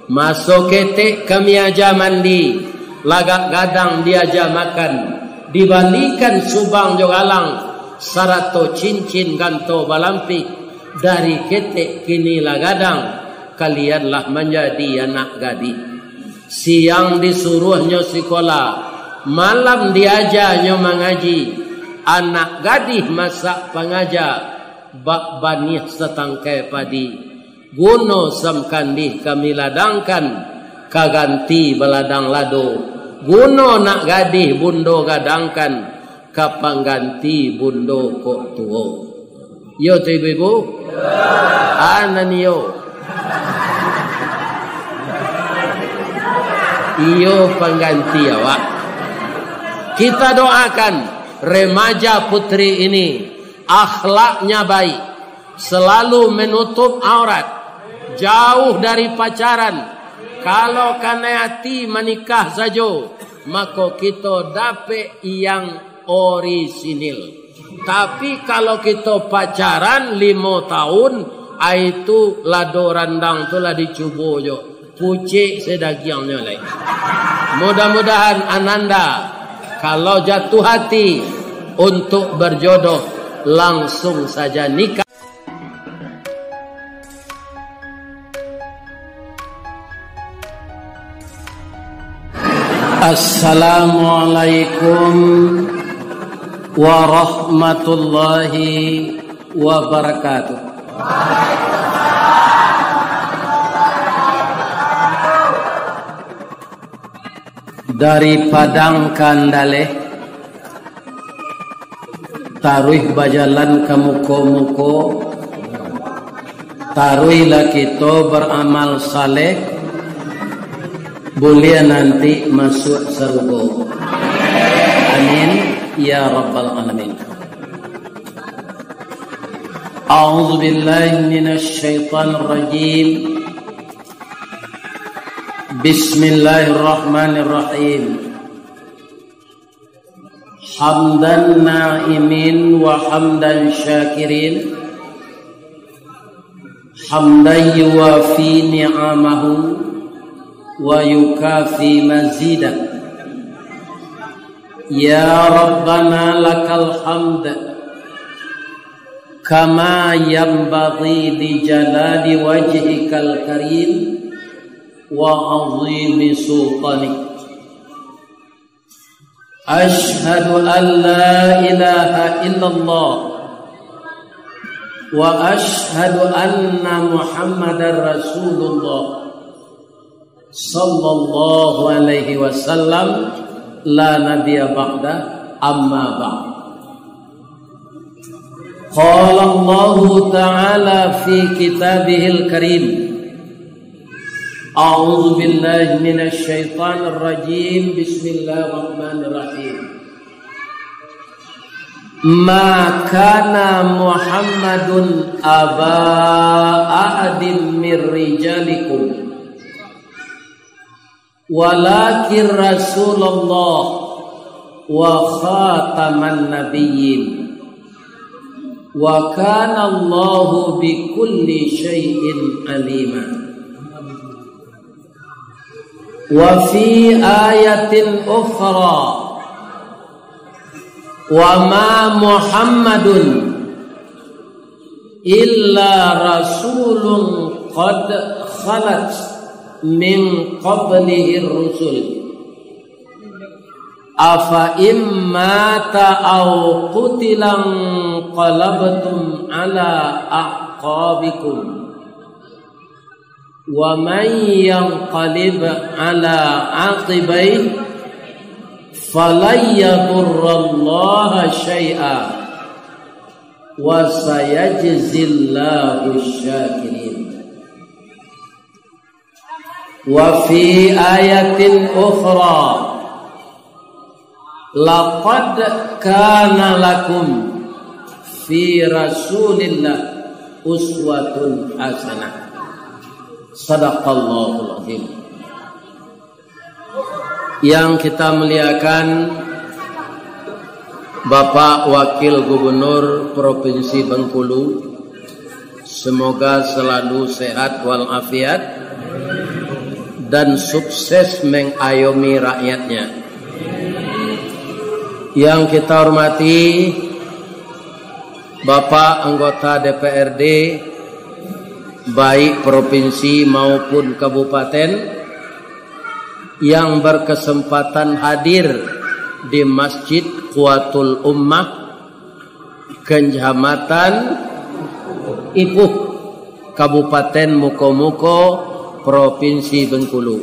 Masuk ketik kami aja mandi, lagak gadang dia aja makan, dibalikan subang jogalang, sarato cincin ganto balampik, dari ketik kinilah gadang, kalianlah menjadi anak gadis. Siang disuruhnya sekolah, malam diajarnya mengaji, anak gadis masak pengajar, bak banih setangkai padi. Guno samkandih kami ladangkan, kaganti beladang lado. Guno nak gadih bundo gadangkan, kapang ganti bundo kok tuo. Yo tu ibu-ibu? Anan yo. Iyo pengganti awak. Kita doakan remaja putri ini akhlaknya baik, selalu menutup aurat, jauh dari pacaran. Kalau karena hati menikah saja, maka kita dapat yang orisinil. Tapi kalau kita pacaran 5 tahun, itu lado randang tu lah dicubo jo, pucik sedagingnya lagi. Mudah-mudahan ananda kalau jatuh hati untuk berjodoh, langsung saja nikah. Assalamualaikum warahmatullahi wabarakatuh. Dari Padang Kandale taruh bajalan ke muko-muko, taruhlah kita beramal saleh, boleh nanti masuk surga. Amin ya rabbal alamin. A'udzu billahi minasy syaithanir rajim. Bismillahirrahmanirrahim. Hamdan na'imin wa hamdan syakirin, hamdan yuwafi ni'amahu wa yukafi mazidah. Ya Rabbana lakal hamd kama yanbaghi li jalali wajhikal karim wa azimi sultanik. Ashhadu an la ilaha illallah wa ashhadu anna Muhammadar Rasulullah sallallahu alaihi wasallam, la nabiyya ba'da, amma ba'd. Qala Allah ta'ala fi kitabihil karim, a'udzu billahi minasy syaithanir rajim, bismillahirrahmanirrahim. Ma kana Muhammadun aba ahadin mir rijalikum walakin Rasulullah wa khataman nabiyyin wa kana Allahu bi kulli syai'in alima. Wa fi ayatin ukhra wa ma Muhammadun illa rasulun qad khalat min qablihi rusul afa immata aw qutilan qalabtum ala aqabikum wa man yanqalib ala aqibai falan yadurrallaha syai'a wa sayajzillahu syakirin. Wa fi ayatin ukhra laqad kana lakum fi rasulillah uswatun hasanah. Sadaqallahul azim. Yang kita muliakan Bapak Wakil Gubernur Provinsi Bengkulu, semoga selalu sehat walafiat. dan sukses mengayomi rakyatnya. Yang kita hormati Bapak anggota DPRD baik provinsi maupun kabupaten yang berkesempatan hadir di Masjid Quwatul Ummah Kecamatan Ipuh Kabupaten Mukomuko Provinsi Bengkulu.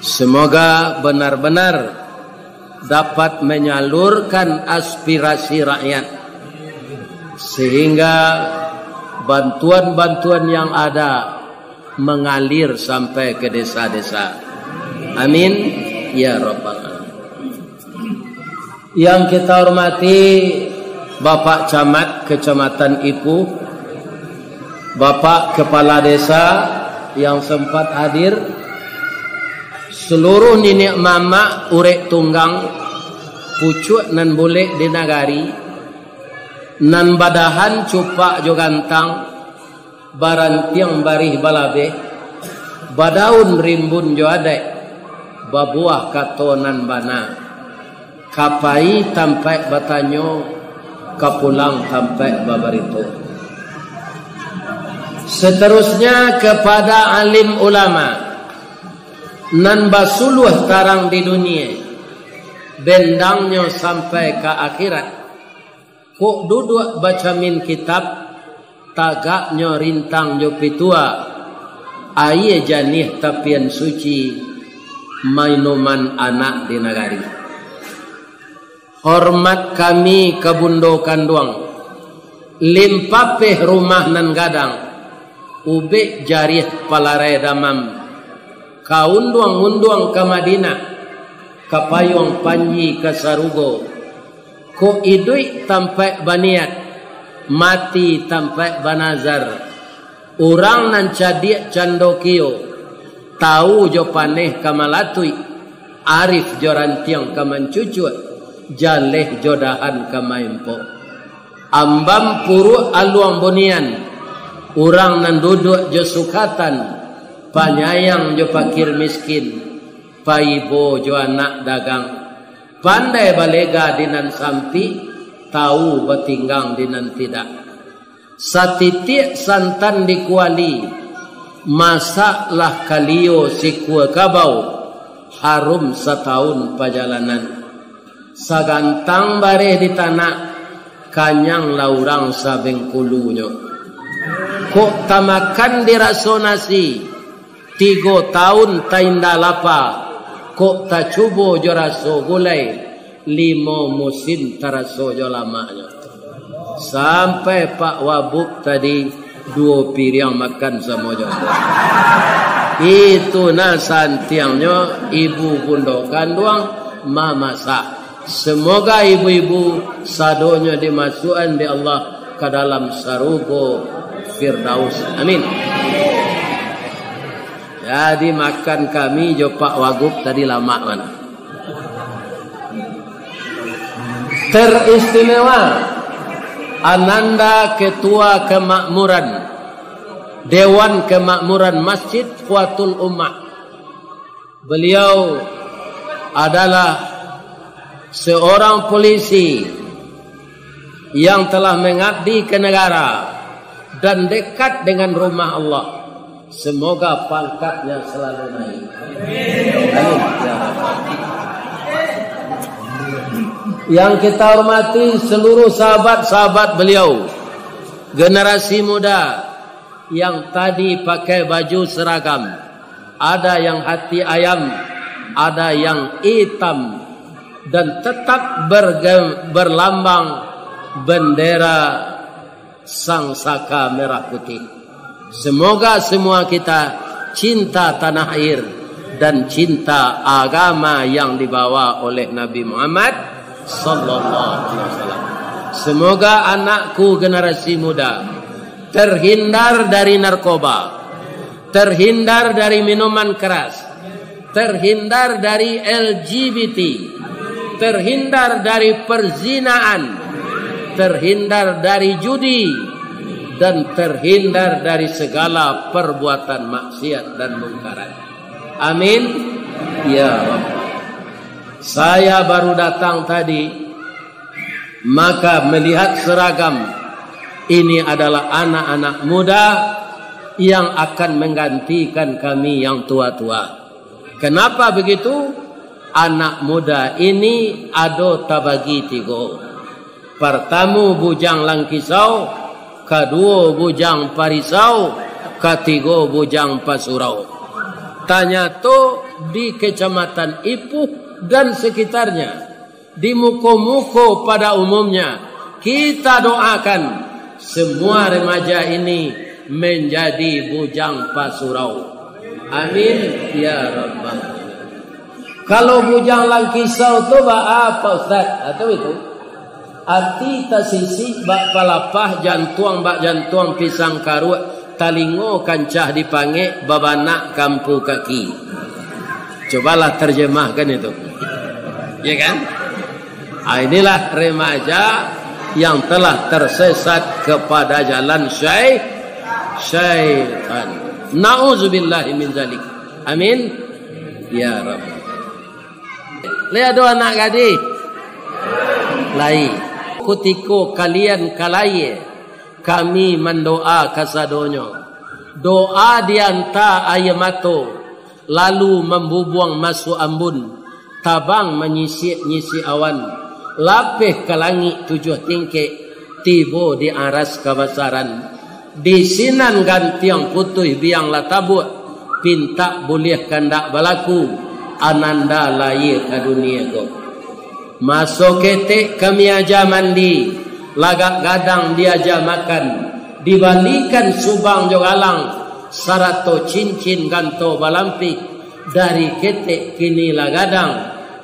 Semoga benar-benar dapat menyalurkan aspirasi rakyat sehingga bantuan-bantuan yang ada mengalir sampai ke desa-desa. Amin ya rabbal alamin. Yang kita hormati Bapak Camat Kecamatan Ipuh, Bapak Kepala Desa yang sempat hadir, seluruh nenek mama urek tunggang pucuk nan boleh di nagari nan badahan cupak jo gantang barantiang barih balabe badaun rimbun jo adek babuah katonan bana kapai tampai batanyo kapulang tampai babarito. Seterusnya kepada alim ulama nan basuluh tarang di dunia bendangnya sampai ke akhirat. Kok duduk baca min kitab tagaknya rintang jo pitua aye janih tapian suci mainuman anak di nagari. Hormat kami kebundo kanduang limpapeh rumah nan gadang ube jarih palarai damam kaunduang-unduang ke Madinah kapayong panji ke Sarugo ko idui tampai baniat mati tampai banazar orang nan cadia candokio tahu jo paneh kamalatui arif jorantiang kamancucut jaleh jodahan kamaimpo ambam puru aluang bonian orang nan duduk jo sukatan panyayang jo fakir miskin paibo jo anak dagang pandai balega dinan sampi tahu batinggang dinan tidak satitik santan dikuali masalah kalio sikua kabau harum setahun perjalanan sagantang bareh di tanah kanyang laurang sabengkulunyo kok tamakan dirasonasi 3 tahun tainda lapa kok tak cubo joraso gulai 5 musim taraso jo lamanya sampai Pak Wabuk tadi 2 piring makan sama jo itu nasantiangnya ibu gundokan doang mamasak. Semoga ibu-ibu sadonya dimasukkan di Allah ke dalam sarugo Firdaus. Amin. Jadi makan kami jo Pak Wagub tadi lama mana. Teristimewa Ananda Ketua Kemakmuran Dewan Kemakmuran Masjid Quwatul Ummah. Beliau adalah seorang polisi yang telah mengabdi ke negara dan dekat dengan rumah Allah. Semoga pangkatnya selalu naik. Amin. Yang kita hormati seluruh sahabat-sahabat beliau, generasi muda yang tadi pakai baju seragam, ada yang hati ayam, ada yang hitam, dan tetap berlambang bendera Sang Saka merah putih. Semoga semua kita cinta tanah air dan cinta agama yang dibawa oleh Nabi Muhammad sallallahu alaihi wasallam. Semoga anakku generasi muda terhindar dari narkoba, terhindar dari minuman keras, terhindar dari LGBT, terhindar dari perzinaan, terhindar dari judi, dan terhindar dari segala perbuatan maksiat dan mungkaran. Amin. Ya Rabb. Saya baru datang tadi, maka melihat seragam ini adalah anak-anak muda yang akan menggantikan kami yang tua-tua. Kenapa begitu? Anak muda ini ado tabagi tigo. Pertama bujang langkisau, kedua bujang parisau, ketiga bujang pasurau. Tanya tu di Kecamatan Ipuh dan sekitarnya, di muko-muko pada umumnya, kita doakan semua remaja ini menjadi bujang pasurau. Amin ya Rabbal. Kalau bujang langkisau tu apa Ustaz? Atau itu? Arti tasisi bak palapah jantuang bak jantuang pisang karu talingo kancah dipange babana kampu kaki. Cobalah terjemahkan itu. Ya kan? Inilah remaja yang telah tersesat kepada jalan syaitan. Na'udzubillahi min zalik. Amin. Ya Rabb. Lihat doa anak gadis. Lai. Kutiko kalian kalaye. Kami mendoa kasadonyo. Doa dianta ayamato. Lalu membubuang masuk ambun. Tabang menyisi awan. Lapih ke langit 7 tingkik. Tibo di aras kebesaran. Di sinan gantiang putih biang latabut. Pinta boleh kandak balaku. Ananda lahir ke dunia ko. Masuk ketik kami aja mandi. Lagak gadang dia aja makan. Dibalikan subang jogalang. Sarato cincin ganto balampi. Dari ketik kini lah gadang.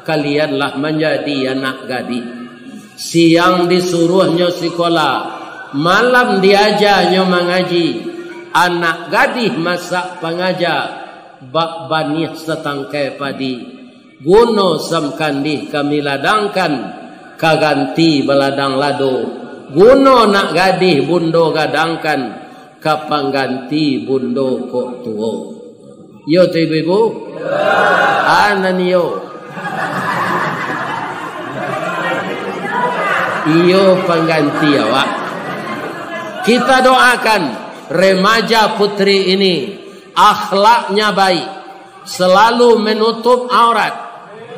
Kalianlah menjadi anak gadis. Siang disuruhnya sekolah, malam diajarnya mengaji. Anak gadis masak pengajar, bak banih setangkai padi. Guno semkandih kami ladangkan, kaganti beladang lado. Guno nak gadis bundo gadangkan, kapang ganti bundo kok tuo. Yo tu ibu-ibu? Anan yo. Iyo pengganti awak. Kita doakan remaja putri ini akhlaknya baik, selalu menutup aurat,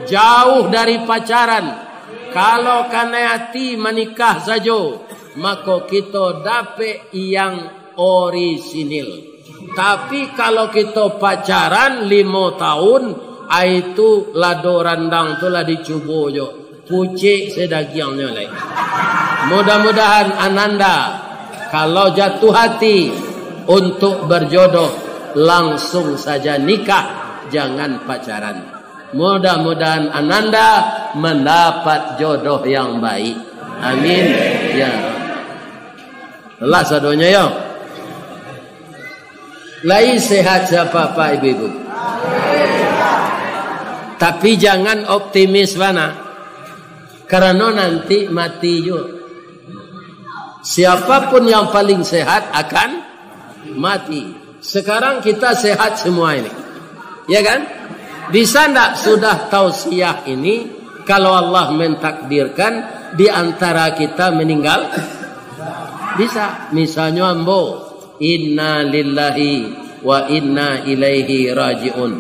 jauh dari pacaran. Kalau kena hati menikah saja, maka kita dapat yang orisinil. Tapi kalau kita pacaran 5 tahun, itu lado randang tu lah dicubo jo. Pucik sedagiangnya lagi. Mudah-mudahan ananda kalau jatuh hati untuk berjodoh langsung saja nikah, jangan pacaran. Mudah-mudahan ananda mendapat jodoh yang baik. Amin ya. Allah sadonya yo. Lai sehat siapa Pak Ibu-ibu. Tapi jangan optimis mana. Karena nanti mati juga. Siapapun yang paling sehat akan mati. Sekarang kita sehat semua ini. Ya kan? Bisa tak sudah tausiah ini kalau Allah mentakdirkan di antara kita meninggal? Bisa. Misalnya ambo, inna lillahi wa inna ilaihi raji'un.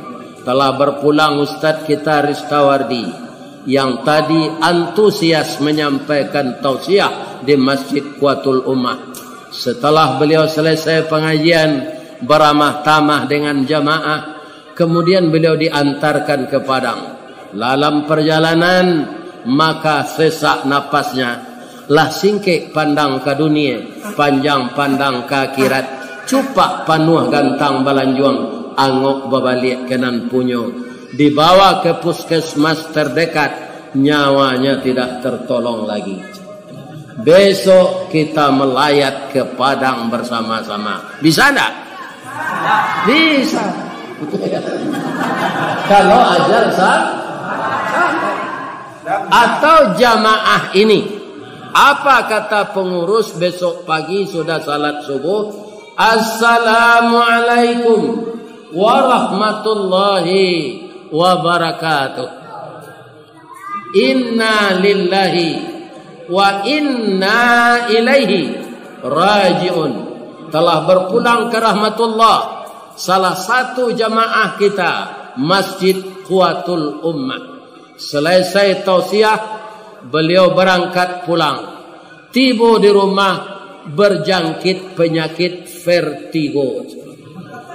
Telah berpulang Ustaz kita Ristawardi yang tadi antusias menyampaikan tausiah di Masjid Quatul Ummah. Setelah beliau selesai pengajian beramah tamah dengan jamaah, kemudian beliau diantarkan ke Padang. Dalam perjalanan maka sesak napasnya, lah singkik pandang ke dunia, panjang pandang ke akhirat, cupak panuh gantang balanjuang, angok babalik kenan punyo. Dibawa ke puskesmas terdekat, nyawanya tidak tertolong lagi. Besok kita melayat ke Padang bersama-sama. Bisa enggak? Bisa. Kalau ajal sah. Atau jamaah ini, apa kata pengurus besok pagi sudah salat subuh? Assalamualaikum warahmatullahi wabarakatuh. Inna lillahi wa inna ilaihi raji'un. Telah berpulang ke rahmatullah salah satu jamaah kita, Masjid Quwatul Ummah. Selesai tausiah, beliau berangkat pulang. Tiba di rumah berjangkit penyakit vertigo.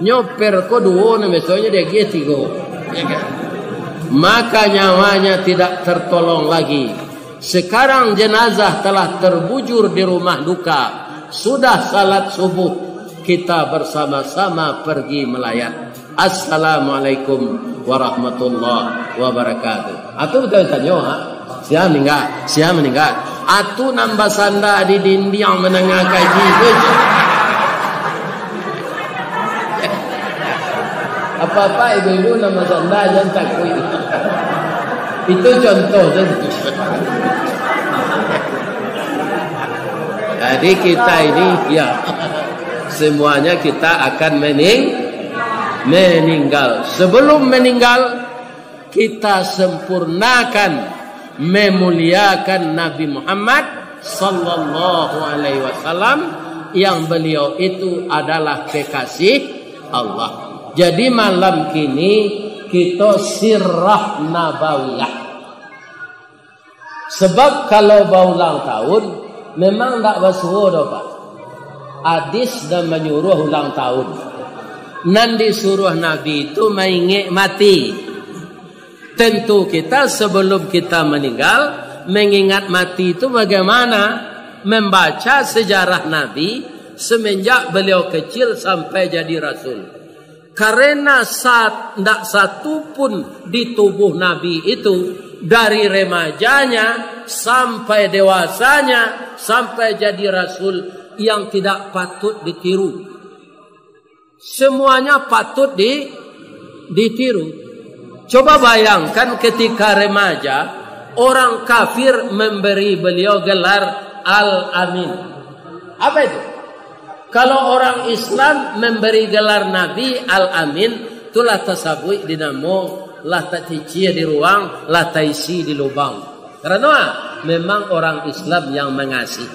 Nyoper ko duo na misalnya dia vertigo. Ya kan? Maka nyawanya tidak tertolong lagi. Sekarang jenazah telah terbujur di rumah duka. Sudah salat subuh, kita bersama-sama pergi melayat. Assalamualaikum warahmatullahi wabarakatuh. Atu betul tanya, ha? Siapa meninggal? Atu nambah sanda di dinding yang menengah kaji. Apa-apa ibu-ibu nama sanda jangan takut. Itu contoh. Jadi kita ini ya semuanya kita akan meninggal. Sebelum meninggal kita sempurnakan memuliakan Nabi Muhammad sallallahu alaihi wasallam yang beliau itu adalah kekasih Allah. Jadi malam kini kita sirah nabawiyah. Sebab kalau berulang tahun memang tak bersuruh dah Pak. Hadis dan menyuruh ulang tahun. Nan disuruh Nabi itu mengingat mati. Tentu kita sebelum kita meninggal mengingat mati itu bagaimana? Membaca sejarah Nabi semenjak beliau kecil sampai jadi Rasul. Karena tidak satu pun di tubuh Nabi itu dari remajanya sampai dewasanya sampai jadi Rasul yang tidak patut ditiru. Semuanya patut ditiru. Coba bayangkan ketika remaja orang kafir memberi beliau gelar Al-Amin. Apa itu? Kalau orang Islam memberi gelar Nabi Al-Amin, itulah tasabui dinamo lah taticia di ruang, lah taisi di lubang. Karena memang orang Islam yang mengasihi.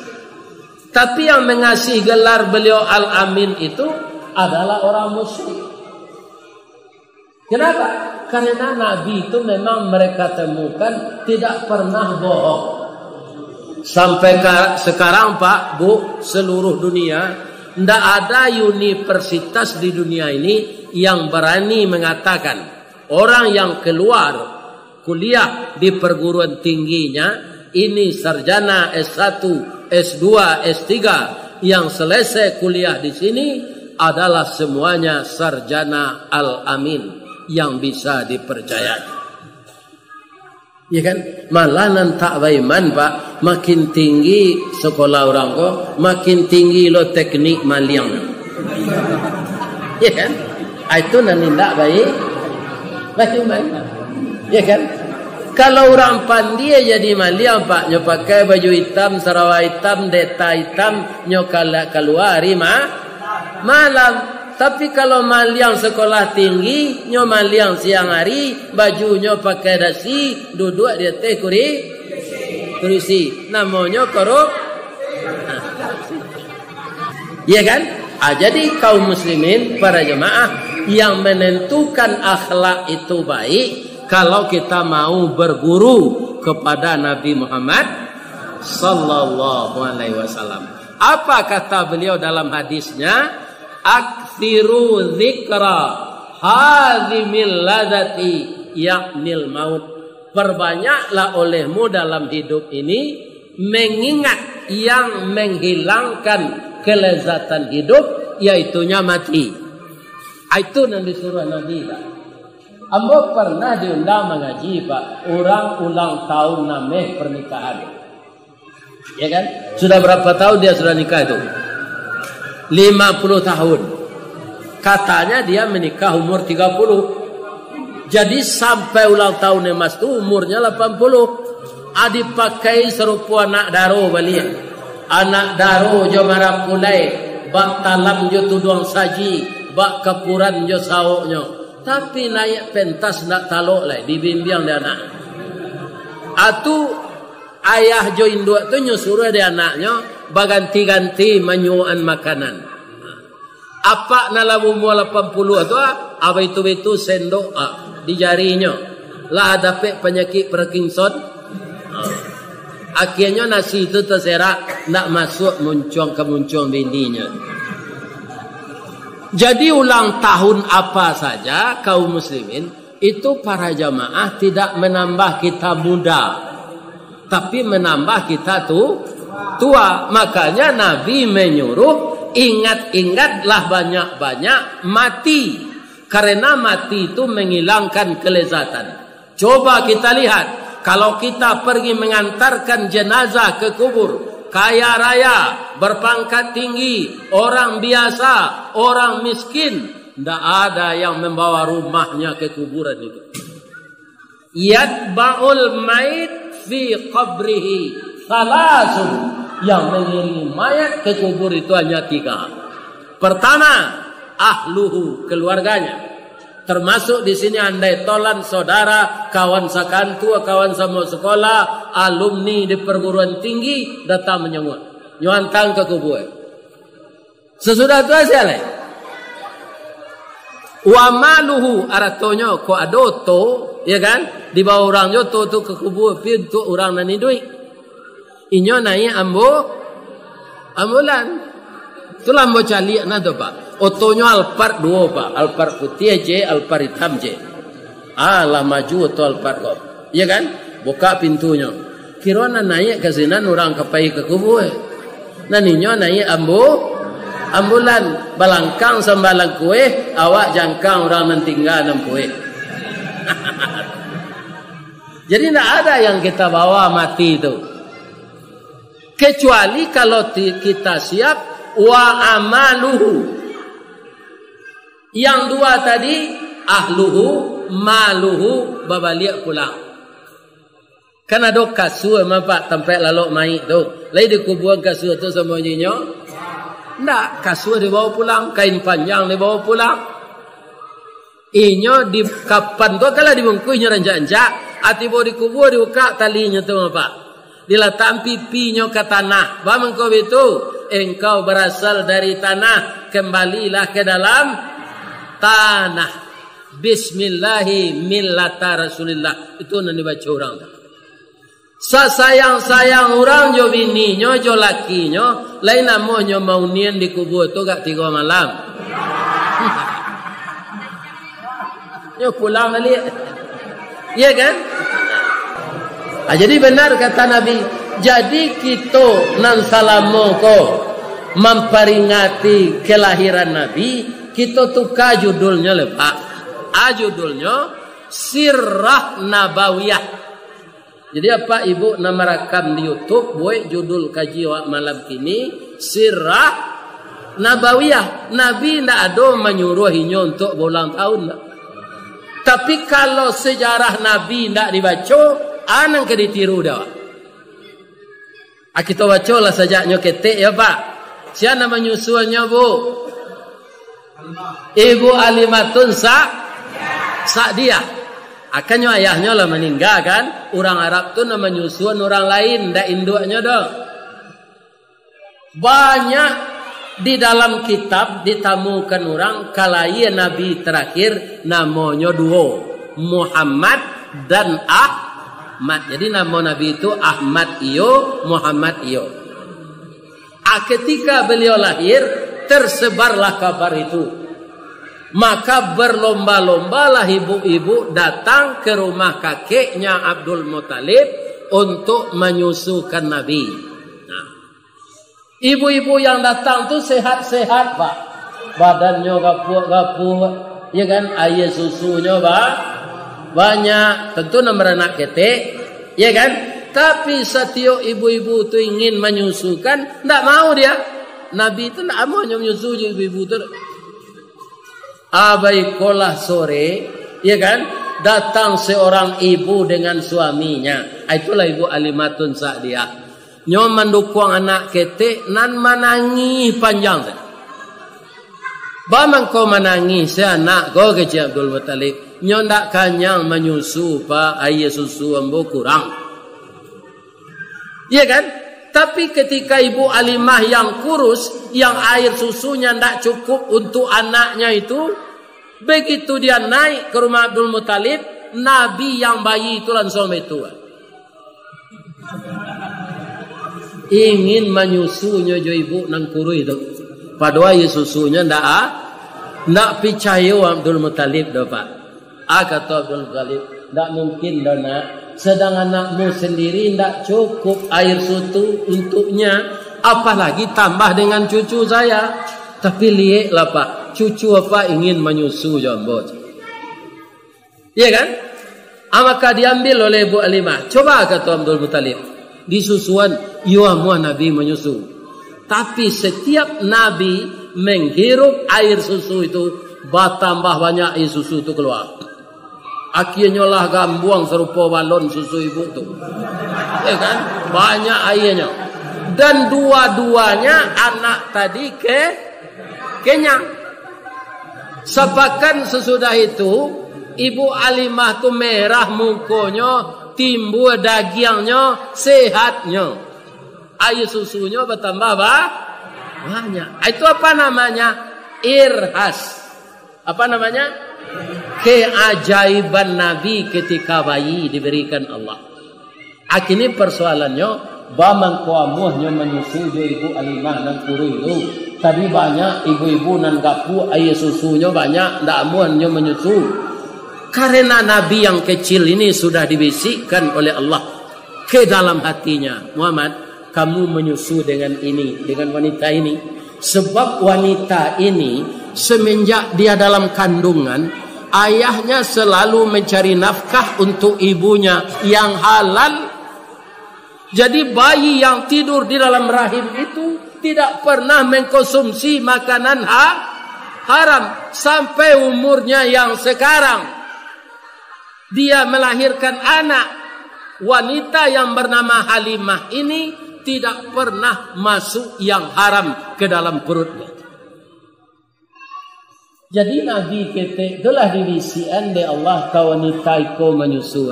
Tapi yang mengasihi gelar beliau Al-Amin itu adalah orang musyrik. Kenapa? Karena Nabi itu memang mereka temukan tidak pernah bohong. Sampai sekarang Pak, Bu, seluruh dunia tidak ada universitas di dunia ini yang berani mengatakan orang yang keluar kuliah di perguruan tingginya ini sarjana S1, S2, S3 yang selesai kuliah di sini adalah semuanya sarjana Al-Amin yang bisa dipercayai. Ya kan? Malah nanti baiman Pak, makin tinggi sekolah orang kok, makin tinggi lo teknik maliang. Ya kan? Itu nanti tak baik. Bagaimana? Ya kan? Kalau orang pandai jadi maliang Pak, nyo pakai baju hitam, sarawak hitam, deta hitam, nyo keluar malam. Tapi kalau maliang sekolah tinggi, nyo maliang siang hari, bajunya pakai dasi, duduk di atas kursi. Namanya korup. Ya kan? Jadi kaum muslimin, para jemaah yang menentukan akhlak itu baik, kalau kita mau berguru kepada Nabi Muhammad sallallahu alaihi wasallam. Apa kata beliau dalam hadisnya? Aktsiru dzikra hadzimil ladzati yaknil maut. Perbanyaklah olehmu dalam hidup ini mengingat yang menghilangkan kelezatan hidup, yaitunya mati. Itu yang disuruh Nabi. Ambo pernah diundang mengaji Pak, orang ulang tahun nameh pernikahan. Ya kan? Sudah berapa tahun dia sudah nikah itu? 50 tahun. Katanya dia menikah umur 30. Jadi sampai ulang tahun emas itu umurnya 80. Dipakai serupa anak daro balik. Anak daro jo marap kulai, bak talam jo tudung saji, bak kapuran jo sawoknya. Tapi naik pentas nak taluk lah, dibimbing dia anak. Atu ayah jo induk tu nyuruh dia anaknya baganti-ganti menyuan makanan. Apa nalabu mua 80 tu apa itu sendok di jarinya. Lah dapat penyakit Parkinson. Akhirnya nasi itu terserak nak masuk muncung ke muncung bindinya. Jadi ulang tahun apa saja kaum muslimin itu para jamaah tidak menambah kita muda, tapi menambah kita tua. Makanya Nabi menyuruh ingat-ingatlah banyak-banyak mati, karena mati itu menghilangkan kelezatan. Coba kita lihat, kalau kita pergi mengantarkan jenazah ke kubur, kaya raya, berpangkat tinggi, orang biasa, orang miskin, tidak ada yang membawa rumahnya ke kuburan itu. Yatba'ul mait fi qabrihi thalathun, yang mengiringi mayat ke kubur itu hanya 3. Pertama, ahluhu, keluarganya. Termasuk di sini andai tolan saudara, kawan sakantua, kawan sama sekolah, alumni di perguruan tinggi datang menyambut, nyuantang ke kubur. Sesudah itu aja lah. Wa maluhu, aratonya ko adoto, ya kan? Di bawah orang joto tu ke kubur pintu orang nani duit. Inyo naik ambulan. Itulah mau cari na tu pak. Otonya Alphard 2 pak, Alphard putih je, Alphard hitam je. Lah maju atau Alphard kok, ya kan? Buka pintunya. Kirana naik ke sini orang kapai ke kubur. Naninya naik ambulan, balangkang sambalang kue, awak jangkang orang nantingga 6 kue. Jadi tidak ada yang kita bawa mati itu. Kecuali kalau kita siap wa amaluhu. Yang 2 tadi ahluhu, maluhu, babaliak pulang. Kan ada kasur mampak tempat lalok mai tu. Lai dikubur kasur tu semuanya. Ndak, kasur dibawa pulang, kain panjang dibawa pulang. Inyo di kapan tu kalau dibungkusnya ranjak-ranjak, atibo dikubur dibuka talinya tu mampak. Diletak pipinya ke tanah. Ba mengko itu engkau berasal dari tanah, kembalilah ke dalam tanah. Bismillahi millata Rasulillah. Itu nanti baca orang. Sayang-sayang orang jo bininya, jo lakinya, lain namanya mau nian dikubur tu gak 3 malam. Yo pulang kali. Iya kan? Jadi benar kata Nabi. Jadi kita nan salamo ko memperingati kelahiran Nabi, kita tukar judulnya lepak. Judulnya Sirah Nabawiyah. Jadi apa ibu nama rakam di YouTube, buat judul kaji wak malam kini Sirah Nabawiyah. Nabi tidak ada menyuruhinya untuk berulang tahun. Tapi kalau sejarah Nabi tidak dibaca, anang ke ditiru dah. Kita baca lah sajaknya ketik ya pak. Siapa nama nyusulnya bu? Ibu Alimatun Sa'diyah. Akannya ayahnya lah meninggal kan. Orang Arab tu nama nyusul orang lain, ndak induknya dah. Banyak di dalam kitab ditamukan orang kalai Nabi terakhir namanya 2, Muhammad dan Ahmad. Jadi nama Nabi itu Ahmad iyo, Muhammad iyo. Ketika beliau lahir, tersebarlah kabar itu. Maka berlomba-lombalah ibu-ibu datang ke rumah kakeknya Abdul Muttalib untuk menyusukan Nabi. Nah, ibu-ibu yang datang tu sehat-sehat pak, badannya gapuk-gapuk, ya kan, air susunya pak banyak, tentu nomor anak ketik, ya kan. Tapi setiap ibu-ibu tu ingin menyusukan, tidak mau dia. Nabi itu tidak mau menyusu ibu-ibu tu. Abaikolah sore, ya kan, datang seorang ibu dengan suaminya. Itulah ibu Alimatun Sa'diyah. Nyo mendukung anak ketik nan menangi panjang. Bamang kau menangis anak kau kecil Abdul Muttalib. Nyondak kanyang menyusu pa air susu ambo kurang. Iya kan? Tapi ketika Ibu Alimah yang kurus, yang air susunya tidak cukup untuk anaknya itu, begitu dia naik ke rumah Abdul Muttalib, Nabi yang bayi itu langsung itu. Ingin menyusunya jo ibu nang kuru itu. Padahal susunya ndak percaya Abdul Muttalib dah Pak. Kata Abdul Muttalib, ndak mungkin dah nak. Sedang anakmu sendiri ndak cukup air susu untuknya, apalagi tambah dengan cucu saya. Tapi lihatlah Pak, cucu apa ingin menyusu jambot. Iya kan? Maka diambil oleh Ibu Alimah. Coba kata Abdul Muttalib, disusuan, iya semua Nabi menyusu. Tapi setiap Nabi menghirup air susu itu, bertambah banyak air susu itu keluar. Akhirnya lah gambuang serupa balon susu ibu tu. Ya kan? Banyak airnya. Dan dua-duanya anak tadi kenyang. Sepakan sesudah itu, Ibu Alimah tu merah mukanya, timbul dagingnya, sehatnya. Air susunya bertambah banyak. Itu apa namanya? Irhas. Apa namanya? Keajaiban Nabi ketika bayi diberikan Allah. Akhirnya persoalannya, bamang kuamuhnya menyusu Ibu Alimah dan kuru itu. Tadi banyak ibu-ibu nan gapu air susunya banyak, ndak amuannya menyusu. Karena Nabi yang kecil ini sudah dibisikkan oleh Allah ke dalam hatinya, Muhammad, kamu menyusu dengan ini, dengan wanita ini. Sebab wanita ini semenjak dia dalam kandungan, ayahnya selalu mencari nafkah untuk ibunya yang halal. Jadi bayi yang tidur di dalam rahim itu tidak pernah mengkonsumsi makanan haram sampai umurnya yang sekarang. Dia melahirkan anak. Wanita yang bernama Halimah ini tidak pernah masuk yang haram ke dalam perutnya. Jadi Nabi kita telah dibisikan oleh Allah ka wanita iko menyusu.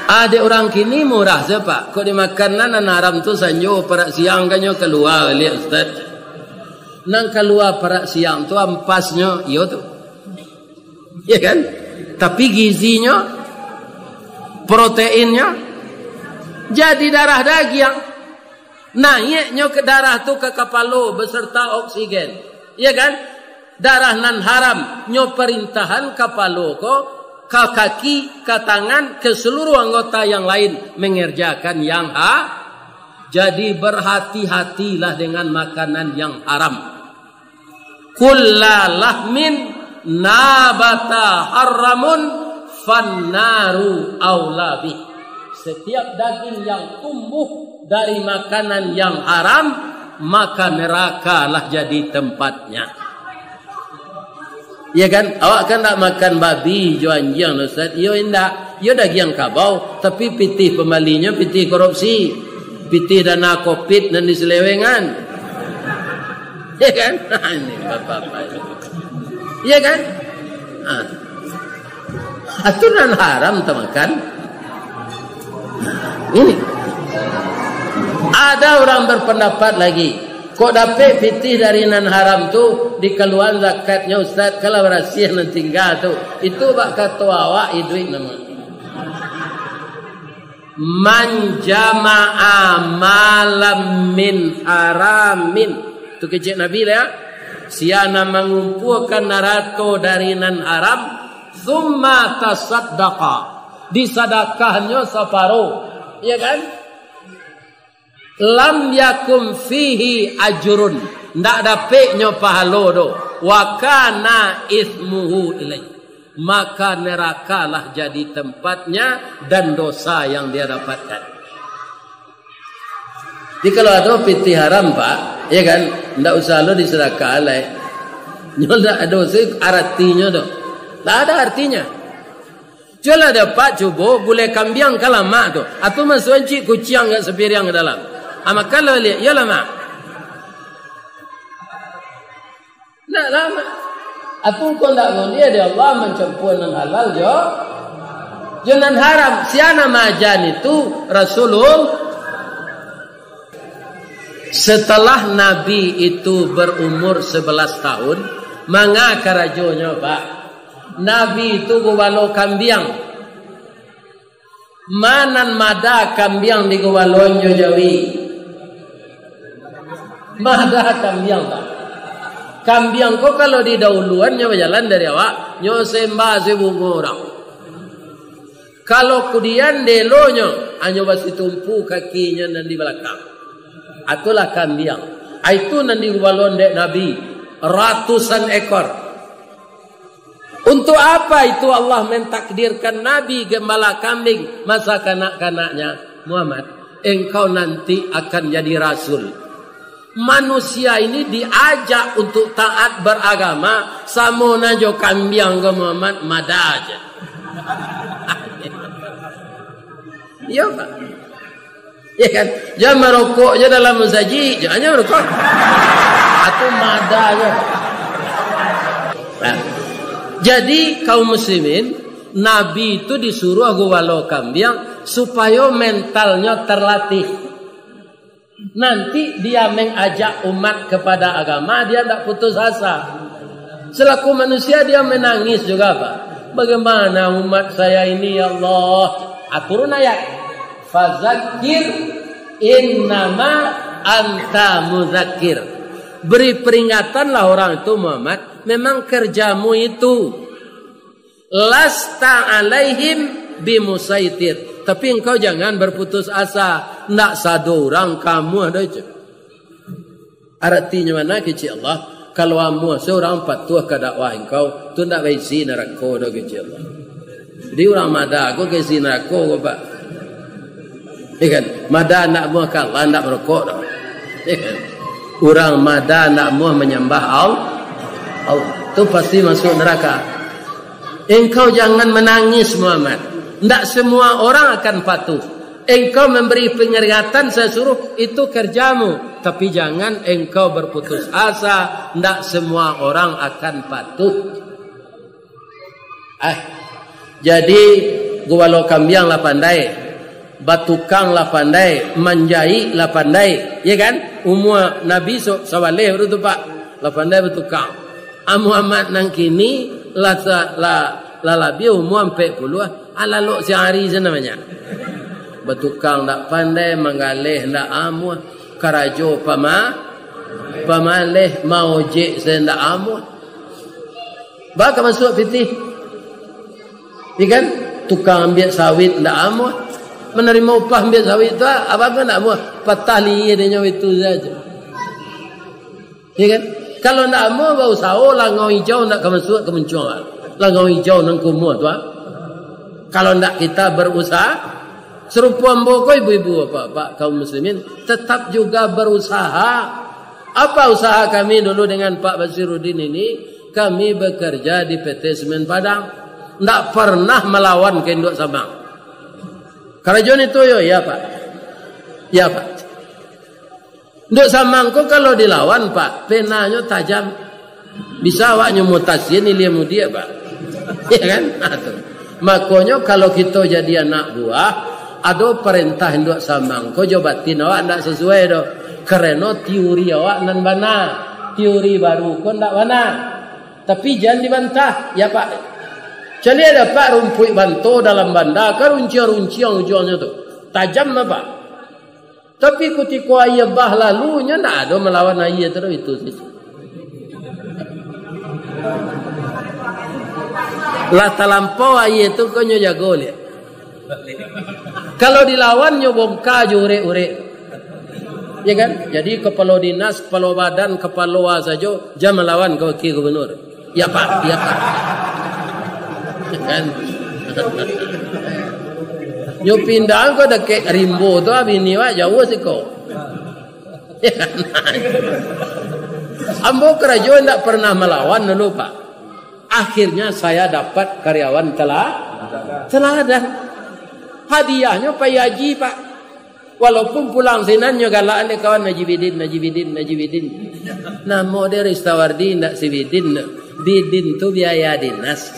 Ada orang kini murah siapa? Kau dimakan nan haram tu sanyo para siang kanyo keluar lihat Ustaz. Nang keluar para siang tu ampasnya iyo tu. Ya kan? Tapi gizinya, proteinnya jadi darah daging. Naiknya ke darah tu ke kepala beserta oksigen. Ya kan? Darah nan haram nyo perintahan kepala ko, ke kaki, ke tangan, ke seluruh anggota yang lain mengerjakan yang Jadi berhati-hatilah dengan makanan yang haram. Kullalahmin nabata haramun fannaru aulabi. Setiap daging yang tumbuh dari makanan yang haram, maka neraka lah jadi tempatnya. Ya kan? Awak kan tak makan babi jo anjing Ustaz. Yo indak. Yo daging kabau, tapi pitih pembalinya pitih korupsi. Pitih dana Covid dan diselewengan. Ya kan? Ini bapak-bapak. Ya kan? Aturan haram temakan. Ini. Ada orang berpendapat lagi. Kok dapat pitih dari nan haram tu dikeluaran zakatnya Ustaz kalau berhasil nan tinggal tu. Itu bak kata awak duit nama. Man jama'a malam min haramin. Tu kecik Nabi lah ya. Siana mengumpulkan narato dari nan haram, thumma tasaddaqa, disadakahnya separuh, ya kan? Lam yakum fihi ajrun, ndak dapatnya pahala do, wa kana ismuhu ilaih, maka nerakalah jadi tempatnya dan dosa yang dia dapatkan. Jadi kalau ada pitih haram Pak, ya kan, ndak usah lo disedekah alai. Nyoda ada artinya do. Tak ada artinya. Coba dapat coba boleh kambiang kalama tu. Atau masuk encik kucing enggak sepiring ke dalam. Ama kalau lihat ya lama. Tidak lama. Aku kau tidak mau dia Allah mencempuran halal jo. Jangan haram. Siana majan itu Rasulullah. Setelah Nabi itu berumur 11 tahun, manga karajonya Pak. Nabi itu gowalo kambiang. Manan mada kambiang di gowalonyo Jawi. Mada kambiang Pak. Kambiang ko kalau di dahuluan nyo berjalan dari awak, nyo sembah sebungo orang. Kalau kemudian delonyo, hanya basi tumpu kakinya dan di belakang. Itulah kambiang. Itu nanti balon dek Nabi ratusan ekor. Untuk apa itu Allah mentakdirkan Nabi gembala kambing masa kanak-kanaknya Muhammad? Engkau nanti akan jadi Rasul. Manusia ini diajak untuk taat beragama, samo najo kambiang ke Muhammad mada aja. Iya Pak. Ya kan? Jangan merokok je dalam mensaji, jangan merokok. Atau mada aja. Nah, jadi kaum muslimin, Nabi itu disuruh gowalo kambiang supaya mentalnya terlatih. Nanti dia mengajak umat kepada agama, dia tidak putus asa. Selaku manusia dia menangis juga Pak. Bagaimana umat saya ini ya Allah? Turun ayat. Fazakir innama anta muzakir. Beri peringatanlah orang itu Muhammad. Memang kerjamu itu. Lasta alaihim bimusaitir. Tapi engkau jangan berputus asa. Nak satu orang kamu ada aja. Artinya mana kecil Allah? Kalau kamu seorang patuh ke dakwah engkau, tu tidak baisi neraka dah kecil Allah. Jadi orang mada aku kasi neraka ko Pak. Ikan mada nak muah kalah nak merokok dah. Ikan orang mada nak muah menyembah Allah. Tu pasti masuk neraka. Engkau jangan menangis Muhammad. Tidak semua orang akan patuh. Engkau memberi peringatan saya suruh itu kerjamu. Tapi jangan engkau berputus asa. Tidak semua orang akan patuh. Jadi gowalo kambiang lah pandai. Batukang lah pandai. Manjai lah pandai. Ya kan? Umur Nabi sawaleh itu Pak. Lah pandai batukang. Muhammad nang kini lalabi umur 40. Alalok sehari je namanya. Betukang tak pandai, menggalih tak amuh, karajo pamalih, mau ojek saya tak amuh. Baka masuk pitih. Ikan tukang ambil sawit tak amuh. Menerima upah ambil sawit tu, apa-apa tak amuh. Patah liye dia itu saja. Ikan kalau tak amuh, bau sawo, langau hijau tak masuk ke mencong. Langau hijau nang kumur tu. Kalau tidak kita berusaha, serupa mboko ibu-ibu bapak kaum muslimin, tetap juga berusaha. Apa usaha kami dulu dengan Pak Basiruddin ini? Kami bekerja di PT Semen Padang. Tidak pernah melawan ke Induk Sabang. Karajon itu ya Pak. Ya Pak. Induk Sabang kok kalau dilawan Pak, penanya tajam. Bisa awaknya mutasin ilmu dia Pak. Ya kan? Makanya kalau kita jadi anak buah, ada perintah Induk Sabang, kau jabatin awak tidak sesuai do. Karena teori awak nan bana, teori baru kau tidak bana. Tapi jangan dibantah, ya Pak. Jadi ada Pak rumput banto dalam banda, kan runciang ujungnya tu tajam apa? Tapi ketika ayah bah lalunya tidak ada melawan ayah terus itu. Lah talampau ayat itu kau jago lihat. Kalau dilawan nyo bongka ure-ure. Ya kan? Jadi kepala dinas, kepala badan, kepala saja jangan melawan ke wakil gubernur. Ya Pak, ya Pak. Ya kan? Nyo pindah kau dekat rimbo tu bini wa jauh sih kau. Ya kan? Ambo kerajaan tidak pernah melawan dulu Pak. Akhirnya saya dapat karyawan teladan. Hadiahnya Pak Yaji Pak. Walaupun pulang sinannya galak ni kawan Najibidin. Nama dia Ristawardi ndak si Bidin. Bidin tu biaya dinas.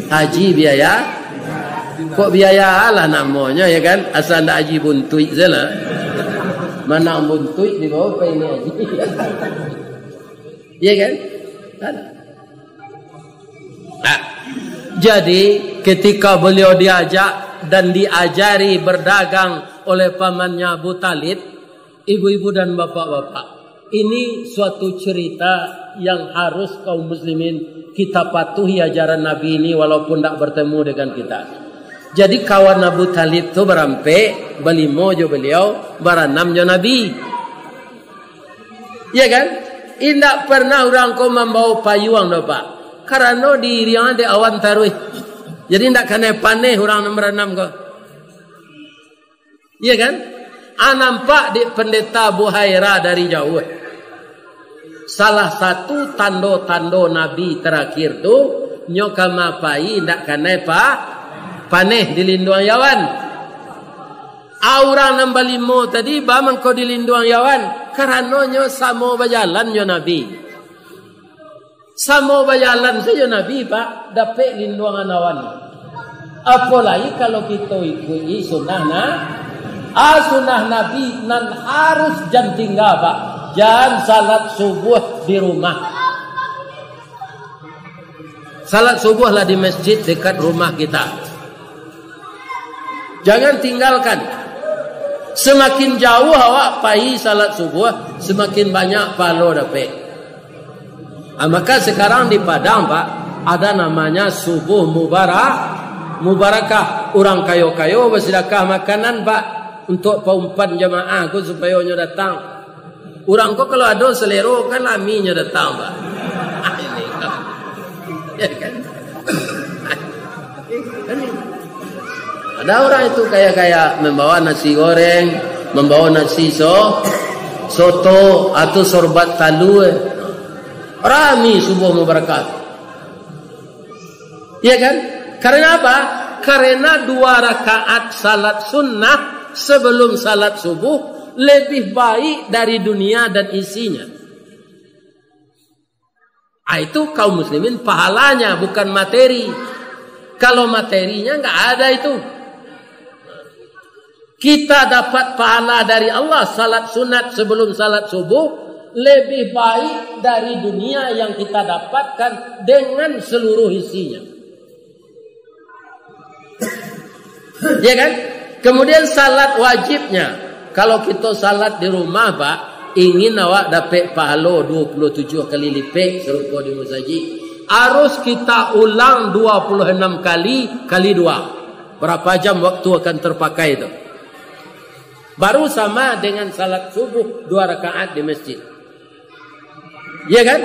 Haji biaya. Kok biaya lah namanya ya kan? Asal ndak haji buntui salah. Mana buntui di bawah apa ini haji. Ya kan? Nah, jadi ketika beliau diajak dan diajari berdagang oleh pamannya Abu Talib, ibu-ibu dan bapak-bapak, ini suatu cerita yang harus kaum muslimin kita patuhi ajaran Nabi ini walaupun tidak bertemu dengan kita. Jadi kawan Abu Talib tu berampe, belimo jo beliau, beranam jo Nabi. Ya kan? Tidak pernah orang kau membawa payung do Pak. Karena dirinya ada awan taruh. Jadi tidak kena paneh orang beranam kau. Ya kan? Nampak di pendeta Buhaira dari jauh. Salah satu tando-tando Nabi terakhir tu nyokama pai ndak kena paneh di linduang yawan. Orang nambalimo tadi ba mangko di linduang yawan karena nyo samo bajalan yo Nabi. Samo bajalan saja Nabi Pak dapat linduang awan. Apalagi kalau kita ikuti sunnah Nabi nan harus jam tinggal Pak. Jangan salat subuh di rumah. Salat subuh lah di masjid dekat rumah kita. Jangan tinggalkan. Semakin jauh awak pai salat subuh, semakin banyak pahala dapat. Maka sekarang di Padang Pak ada namanya subuh mubarakah. Orang kayo-kayo bersedekah makanan Pak untuk paumpan jamaah ku supaya nyo datang. Orang kok kalau ada selero kan laminya datang Pak. Ini kan. Ya kan? Ada orang itu kayak membawa nasi goreng, membawa nasi soto atau sorbat talu. Rami subuh mubarakah. Ya kan? Karena apa? Karena 2 rakaat salat sunnah sebelum salat subuh lebih baik dari dunia dan isinya. Itu kaum muslimin pahalanya bukan materi. Kalau materinya enggak ada itu. Kita dapat pahala dari Allah salat sunat sebelum salat subuh lebih baik dari dunia yang kita dapatkan dengan seluruh isinya. Ya kan? Kemudian salat wajibnya. Kalau kita salat di rumah Pak, ingin awak dapat pahala 27 kali lipat serupa di masjid, harus kita ulang 26 kali 2. Berapa jam waktu akan terpakai itu? Baru sama dengan salat subuh 2 rakaat di masjid. Ya kan?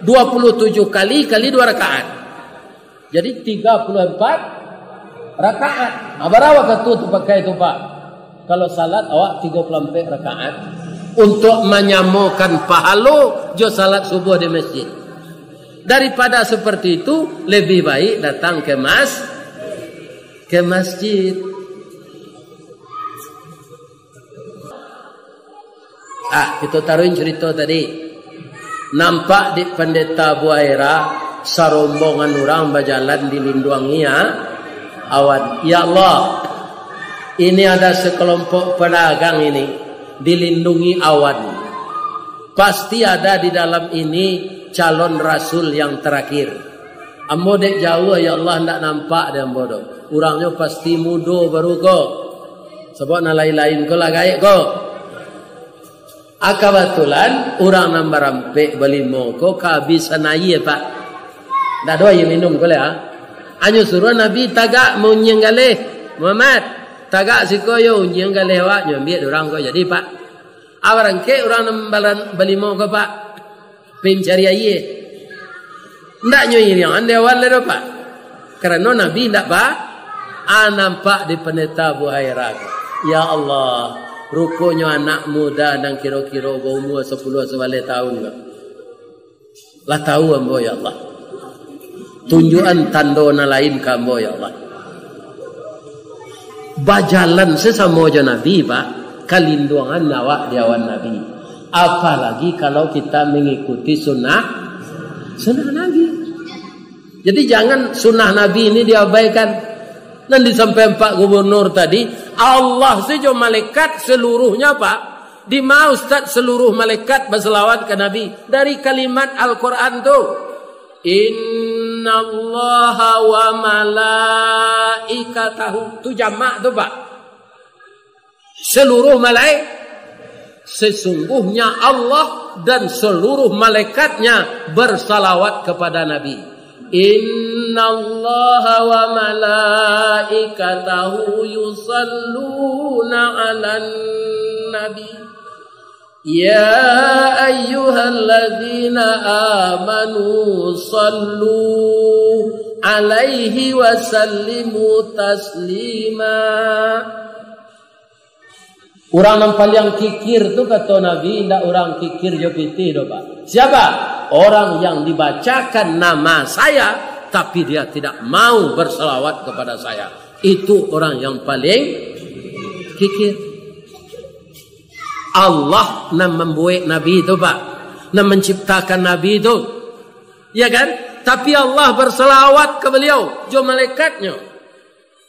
27 kali 2 rakaat. Jadi 34 rakaat. Berapa waktu itu pakai itu Pak? Kalau salat awak 34 rakaat untuk menyamakan pahala jo salat subuh di masjid. Daripada seperti itu lebih baik datang ke masjid. Kita taruhin cerita tadi. Nampak di pendeta Buaira sarombongan orang berjalan di linduangnya awan. Ya Allah, ini ada sekelompok pedagang ini dilindungi awan. Pasti ada di dalam ini calon rasul yang terakhir. Ambo dek jauh ya Allah ndak nampak dia bodoh. Orangnya pasti mudo baru kok. Sebab lain-lain ko lah gaik kok. Kebetulan orang nambah rampek belimo ko kehabisan air Pak. Ndak ada air minum ko lah. Anyo suruh Nabi tagak mau nyenggaleh Muhammad. Tagak sikoyo unjing galeh wak nyambil orang ko jadi Pak. Awaran ke orang nambalan belimo ko Pak. Pim cari air. Ndak nyoy yang ande awal le Pak. Karena Nabi ndak Pak. Nampak di pendeta Buhaira. Ya Allah, rupanya anak muda dan kira-kira umur 10-11 tahun ko. Lah tahu ambo ya Allah. Tunjukan tandona lain kambo ya Allah. bajalan sesama aja Nabi Pak, kalindungan nyawa diawan Nabi. Apalagi kalau kita mengikuti sunnah Nabi. Jadi jangan sunnah Nabi ini diabaikan. Dan disampaikan Pak Gubernur tadi, Allah saja malaikat seluruhnya Pak. Di mana Ustaz seluruh malaikat berselawat ke Nabi? Dari kalimat Al-Quran tu. Inna Allaha wa malaikatahu. Tu jamak tu Pak. Seluruh malaikat. Sesungguhnya Allah dan seluruh malaikatnya bersalawat kepada Nabi. Inna Allaha wa malaikatahu yusalluna ala nabi. Ya ayyuhalladzina amanu sallu alaihi wa sallimu taslima. Orang yang paling kikir tu kata Nabi, tidak orang kikir jo pitih do Pak. Siapa? Orang yang dibacakan nama saya tapi dia tidak mau berselawat kepada saya. Itu orang yang paling kikir. Allah yang membuat Nabi itu Pak, yang menciptakan Nabi itu, ya kan? Tapi Allah berselawat ke beliau, jo malaikatnya.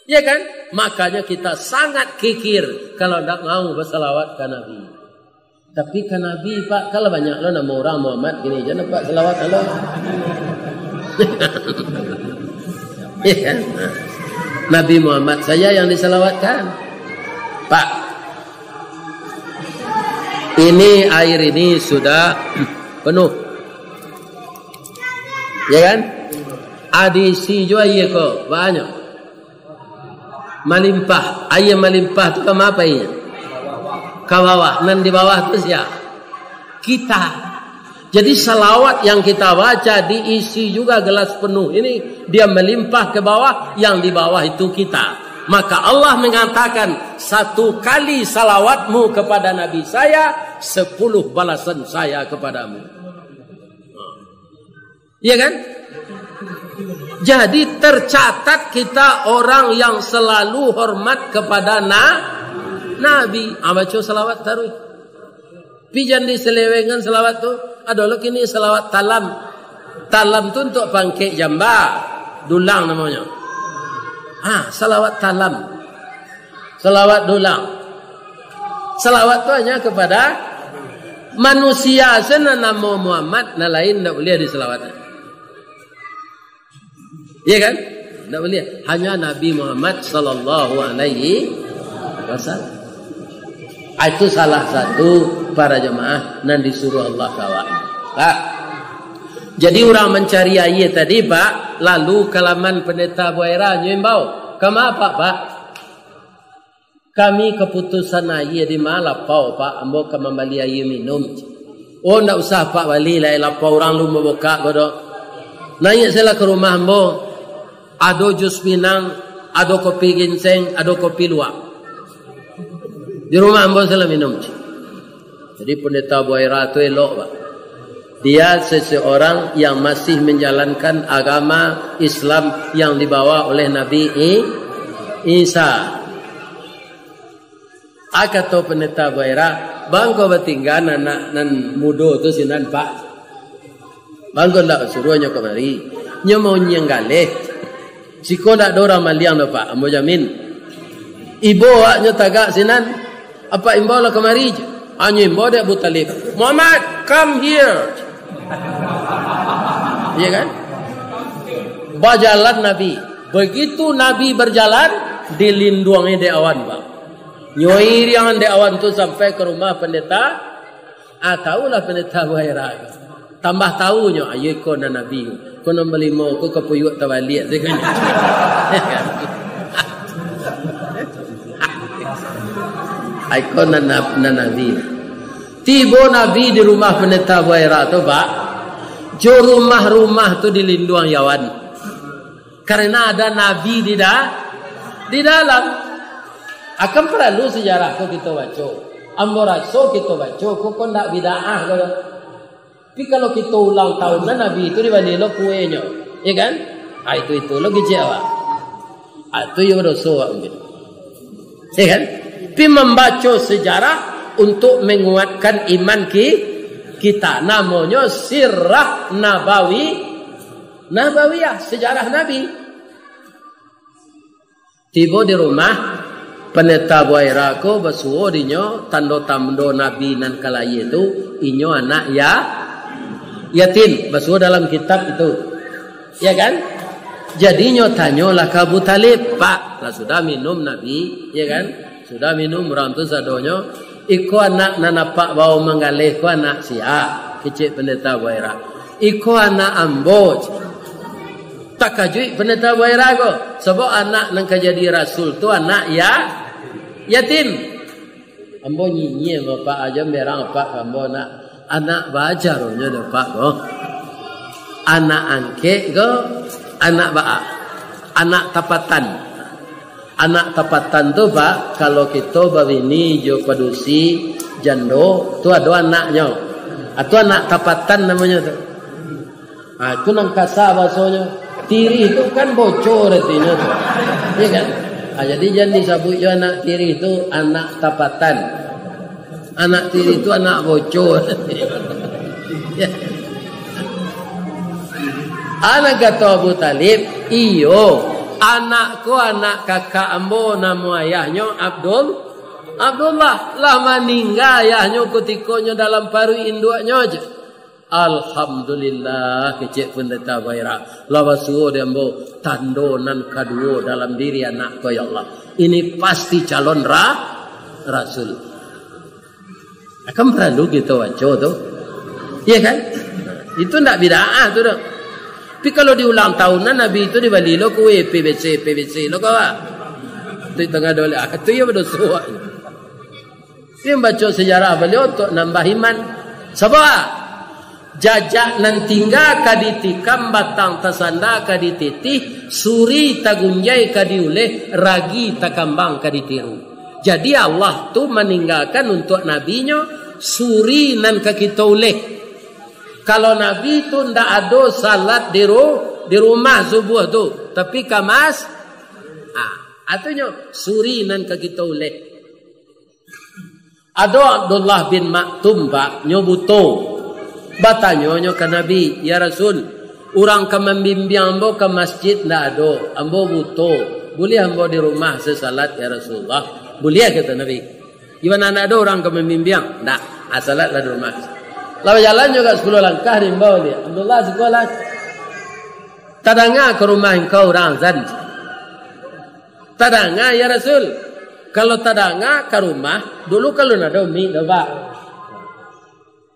Ya kan? Makanya kita sangat kikir kalau tidak mau berselawat ke Nabi. Tapi ke Nabi Pak, kalau banyak lo nama orang Muhammad gini, jangan Pak selawat Allah. Ya kan? Nabi Muhammad saya yang diselawatkan. Pak, ini air ini sudah penuh. Ya kan? Adisi juga iya kok, banyak. Melimpah, air melimpah tu kan apa ini? Ke bawah, nan di bawah tu siapa? Kita. Jadi salawat yang kita baca diisi juga gelas penuh ini, dia melimpah ke bawah, yang di bawah itu kita. Maka Allah mengatakan, 1 kali salawatmu kepada Nabi saya, 10 balasan saya kepadamu. Iya kan? Jadi tercatat kita orang yang selalu hormat kepada Nabi. Baca salawat taruh. Pijan diselewengan salawat tu. Adalah kini salawat talam. Talam tu untuk pangkek jamba. Dulang namanya. Salawat talam. Salawat dulang. Salawat tu hanya kepada manusia sana nama Muhammad, na lain tak boleh diselawatkan. Ya kan? Tak boleh. Hanya Nabi Muhammad sallallahu alaihi wasallam. Itu salah satu para jemaah yang disuruh Allah kawan. Pak. Jadi orang mencari ayat tadi Pak, lalu kalaman pendeta Buaira nyimbau. Kenapa Pak? Kami keputusan ayat di malapau Pak, ambo ke membeli ayat minum. Oh, tak usah Pak bali lah lapau orang lu membuka bodoh. Nanya saya ke rumah ambo. Ada jus pinang, ada kopi ginseng, ada kopi luwak. Di rumah ambo saya minum. Jadi pendeta Buaira itu elok Pak. Dia seseorang yang masih menjalankan agama Islam yang dibawa oleh Nabi Isa. Kata pendeta Buaira, bangko bertinggal anak nan mudo tu sinan Pak. Bangko tak suruhnya kemari. Nya mau nyenggaleh. Siko tak ada orang maliang dah Pak, ambo jamin. Ibu awaknya tagak sinan, apa imbau lah kemari je. Hanya imbau dia Abu Talib. Muhammad, come here. Iya kan? Berjalan Nabi. Begitu Nabi berjalan, dilindungi di awan Pak. Nyoir yang di awan tu sampai ke rumah pendeta. Tahulah pendeta Buaira. Tambah tahunya, ayo kau na Nabi. Kau nak beli mau, kau kepuyuk tabaliat. Ikon na Nabi. Tiba Nabi di rumah pendeta Buaira tu Pak. Jo rumah-rumah tu dilindungi awan. Karena ada Nabi di dalam. Akan perlu sejarah tu kita baca. Amboraso kita baca. Kau nak bida'ah kalau. Tapi kalau kita ulang tahun Nabi itu dibalik lo kuenya, ya kan? Itu lo kecil awak. Itu yang berdosa mungkin. Ya kan? Tapi membaca sejarah untuk menguatkan iman kita. Namanya sirah nabawiyah, sejarah Nabi. Tiba di rumah Pendeta Buaira ko basuo dinyo tando-tando Nabi nan kalaya itu inyo anak yatim basuo dalam kitab itu. Ya kan? Jadi nyo tanyolah ke Abu Talib, Pak, lah sudah minum Nabi, ya kan? Sudah minum orang tu sadonyo, iko anak nanapak bawa menggalih ko anak siap, kecil Pendeta Buaira. Iko anak amboj. Tak kajui Pendeta Buaira ko, sebab anak nang kajadi rasul tu anak yatim. Ambo nyinyi bapak aja merang pak ambo anak baca ronya dapat ko. Anak angke ko, anak tapatan. Anak tapatan tu pak kalau kita bawini jo padusi jando tu ada anaknya. Atau anak tapatan namanya tu. Ah tu nang kasa bahasanya. Tiri itu kan bocor artinya tu. Ya kan? Jadi jangan disebut jo anak tiri itu anak tapatan. Anak tiri itu anak bocor. Ya. Anak kata Abu Talib, iyo anakku anak kakak ambo nama ayahnya Abdullah lah meninggal ayahnya ketikanya dalam paru induknya aja. Alhamdulillah kecil Pendeta Buaira lawasuo dia ambo tandonan kedua dalam diri anakku ya Allah. Ini pasti calon rasul. Akan perlu gitu wajo tu. Iya kan? Itu ndak bid'ah tu dah. Tapi kalau di ulang tahunan Nabi itu di Bali lo kue PBC lo kawa. Itu tengah dole itu ya berdosa. Dia baca sejarah beliau untuk nambah iman. Sebab jajak nan tinggal kaditikam batang tasanda kadititih suri tagunjai kadiuleh ragi takambang kaditiru. Jadi Allah tu meninggalkan untuk nabinya suri nan kakita uleh. Kalau Nabi tu ndak ada salat di rumah subuh tu, tapi kamas atunya suri nan ka kita uleh. Ada Abdullah bin Maktum pak nyobuto. Batanyo nyo ka Nabi, ya Rasul, orang ka membimbing ambo ke masjid ndak ada, ambo buto. Boleh ambo di rumah sesalat ya Rasulullah? Boleh kata Nabi. Gimana ada orang ka membimbing? Ndak, salat lah di rumah. Lalu jalan juga 10 langkah rimbau dia. Abdullah sekolah. Tadanga ke rumah engkau orang zan. Tadanga ya Rasul. Kalau tadanga ke rumah, dulu kalau ada umi doba.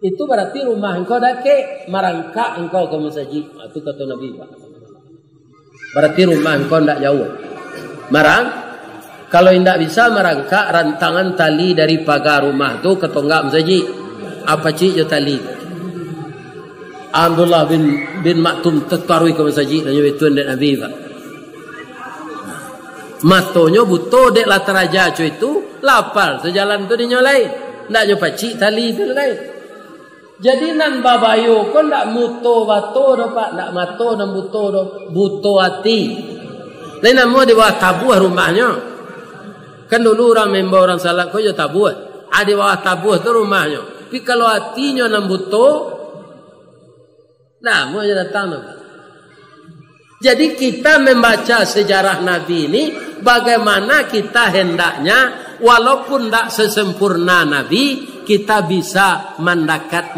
Itu berarti rumah engkau dake marangka engkau ke masjid. Itu kata Nabi. Berarti rumah engkau tidak jauh. Marang. Kalau tidak bisa marangka rantangan tali dari pagar rumah tu ke tonggak masjid. Apa cik jo tali Abdullah bin Maktum tertarui ke masjid dan nyebetun dek Nabi pak. Matonyo buto dek latar raja cu itu lapar sejalan tu dinyolai ndak nyo pacik tali tu lain. Jadi nan babayo kon ndak muto bato do pak ndak mato dan buto do buto hati. Lain namo di bawah tabuh rumahnya. Kan dulu orang membawa orang salat ko jo tabuh. Ada bawah tabuh tu rumahnya. Tapi kalau hatinya nambuto, nah mau datang. Jadi kita membaca sejarah Nabi ini, bagaimana kita hendaknya, walaupun tidak sesempurna Nabi, kita bisa mendakei.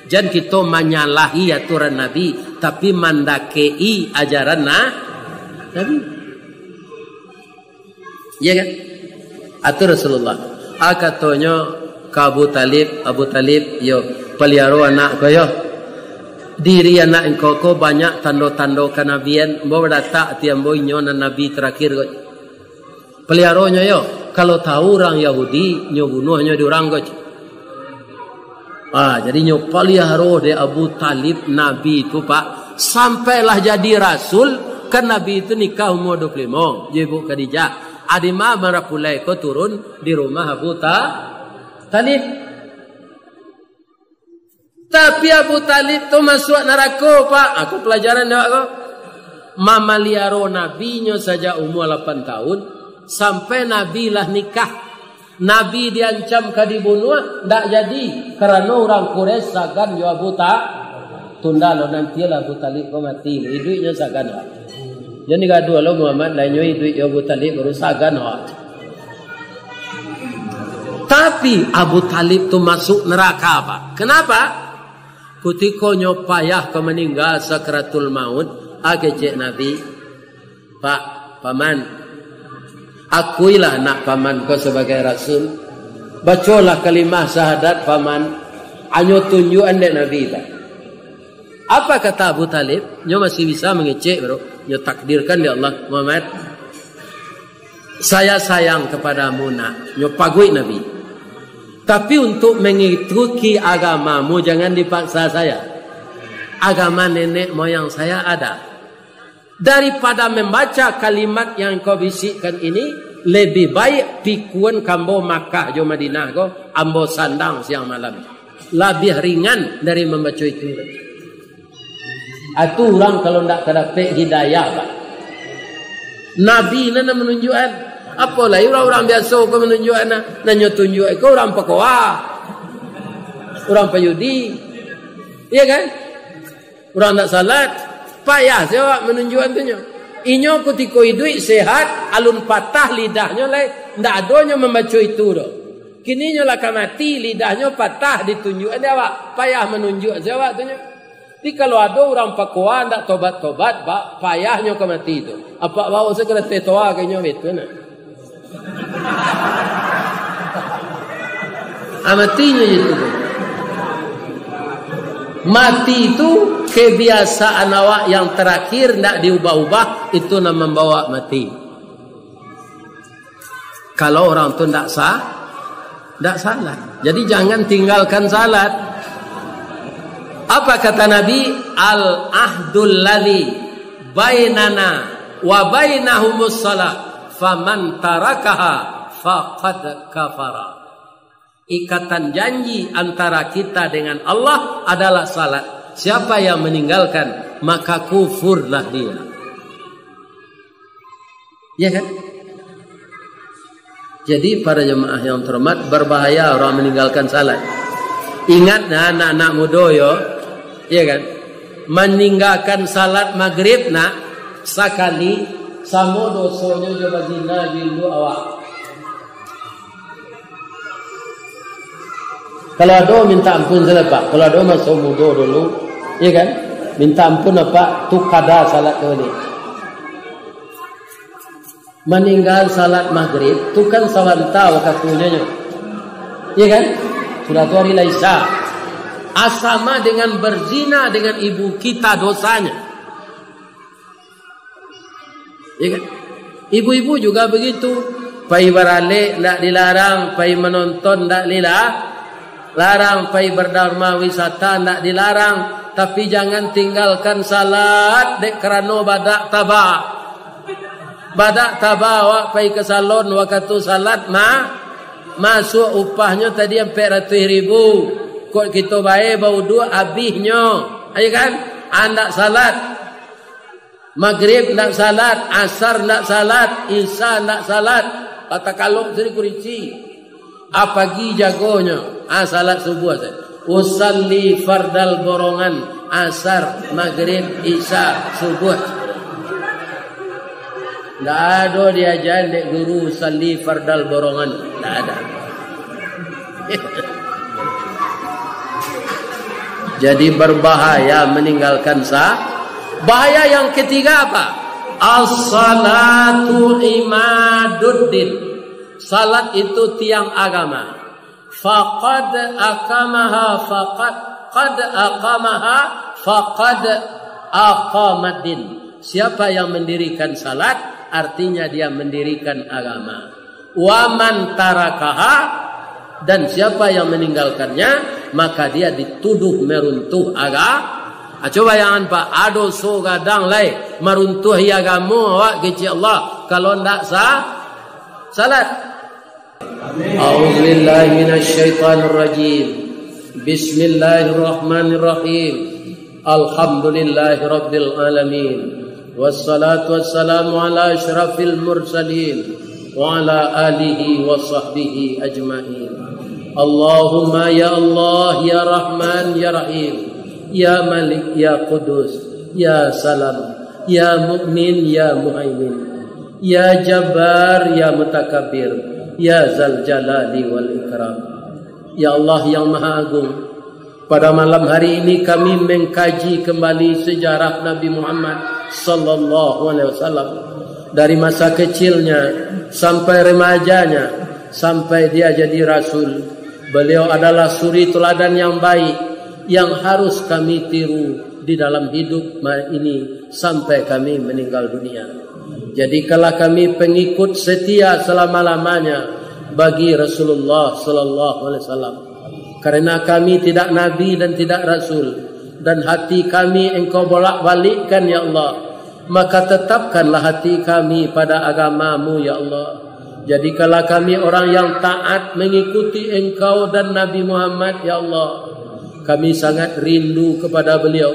Jangan kita menyalahi aturan Nabi, tapi mendakei ajaran Nabi. Ya kan? Atur Rasulullah. Akatonyo Abu Talib yo pelihara anak ko yo diri anak engkau ko banyak tando-tando kenabian bawa data tiang boy nyo na nabi terakhir ko peliharonya yo kalau tahu orang Yahudi nyo bunuhnya di orang ko jadi nyo pelihara de Abu Talib nabi itu pak sampailah jadi rasul kan nabi itu nikah umur 25 ibu Khadijah adima marapulai ko turun di rumah Abu Talib. Tapi Abu Talib tu masuk neraka pak. Aku pelajaran dah aku. Mama liaro nabinya saja umur 8 tahun. sampai Nabi lah nikah. Nabi diancam ka dibunuh, ndak jadi karena orang Quraisy sagan yo Abu tunda lo nanti lah Abu Talib ko mati, duitnya sagan. Jadi gaduh lo Muhammad lainnya duit yo Abu Talib baru sagan. Tapi Abu Talib tu masuk neraka apa? Kenapa? Ketika nyopayah ke meninggal sakratul maut, cek Nabi, Pak, paman, akuilah nak paman kau sebagai rasul. Bacalah kalimah syahadat paman. Anyo tunjuk ande Nabi tak. Apa kata Abu Talib? Nyo masih bisa mengecek bro. Nyo takdirkan di Allah Muhammad. Saya sayang kepadamu nak. Nyo pagui Nabi. Tapi untuk mengikuti agamamu jangan dipaksa saya. Agama nenek moyang saya ada. Daripada membaca kalimat yang kau bisikkan ini, lebih baik pikuan kambo Makkah jo Madinah ko ambo sandang siang malam. Lebih ringan dari membaca itu. Itu orang kalau tidak dapat hidayah Pak. Nabi nana menunjukkan. Apalah orang biasa kau menunjukkan nanya tunjuk kau orang pekoa. Orang payudi. Iya kan? Orang tak salat. Payah saya menunjukkan tunjuk. Inyo ketika hidup sehat, alun patah lidahnya lai, ndak adanya membaca itu doh. Kini nyolah mati lidahnya patah ditunjukkan dia Pak. Payah menunjuk saya tunjuk. Tapi kalau ada orang pakuan ndak tobat-tobat, Pak, payahnya ke mati itu. Apa bawa segera tetoa kayaknya itu nah. Matinya itu. Mati itu kebiasaan awak yang terakhir tidak diubah-ubah, itu nama membawa mati. Kalau orang itu tidak sah, tidak salat. Jadi jangan tinggalkan salat. Apa kata Nabi? Al-ahdul ladzi bainana wa bainahumus salat faman tarakaha faqad kafara. Ikatan janji antara kita dengan Allah adalah salat. Siapa yang meninggalkan maka kufurlah dia. Ya kan? Jadi para jemaah yang terhormat, berbahaya orang meninggalkan salat. Ingat anak-anak muda yo, ya kan? Meninggalkan salat maghrib nak sekali sama dosanya coba zina jindu awak. Kalau ada minta ampun salah Pak. Kalau ada masuk muda dulu, ya kan? Minta ampun apa? Tu kada salat tu ni. Meninggal salat maghrib, tu kan sawanta waktunya. Ya kan? Sudah tu hari Laisa. Asama dengan berzina dengan ibu kita dosanya. Ya kan? Ibu-ibu juga begitu. Pai berale tak dilarang, pai menonton tak larang, pai berdharma wisata tak dilarang, tapi jangan tinggalkan salat dek kerana badak tabak. Badak tabak awak pai ke salon waktu salat masuk upahnya tadi 400.000. Kok kita baik bau dua habisnya. Ayo kan? Anda salat. Maghrib nak salat, asar nak salat, isya nak salat. Kata kalau sini kurici. Pagi jagonya. Salat subuh saja. Usalli fardal borongan, asar, maghrib, isya, subuh. Tak ada diajaran dek guru usalli fardal borongan. Tak ada. Jadi berbahaya meninggalkan bahaya yang ketiga apa? As-salatu imaduddin. Salat itu tiang agama. Faqad aqamaddin. Siapa yang mendirikan salat artinya dia mendirikan agama. Wa man tarakaha, dan siapa yang meninggalkannya maka dia dituduh meruntuh agama. Coba jangan Pak, ado so gadang lai meruntuh agama awak kecil Allah kalau ndak salat. A'udzu billahi minasyaitonir rajim. Bismillahirrahmanirrahim. Alhamdulillahirabbil alamin. Wassalatu wassalamu ala asyrafil mursalin وعلى آله وصحبه أجمعين. اللهم يا الله يا رحمن يا رحيم يا ملك يا قدوس يا سلام يا مؤمن يا مهيمن يا جبار يا متكبر يا ذا الجلال والإكرام. Ya Allah yang Maha Agung, pada malam hari ini kami mengkaji kembali sejarah Nabi Muhammad sallallahu alaihi wasallam dari masa kecilnya sampai remajanya sampai dia jadi rasul. Beliau adalah suri teladan yang baik yang harus kami tiru di dalam hidup ini sampai kami meninggal dunia. Jadikanlah kami pengikut setia selama-lamanya bagi Rasulullah sallallahu alaihi wasallam. Karena kami tidak nabi dan tidak rasul, dan hati kami Engkau bolak-balikkan ya Allah, maka tetapkanlah hati kami pada agamamu ya Allah. Jadikanlah kami orang yang taat mengikuti Engkau dan Nabi Muhammad ya Allah. Kami sangat rindu kepada beliau.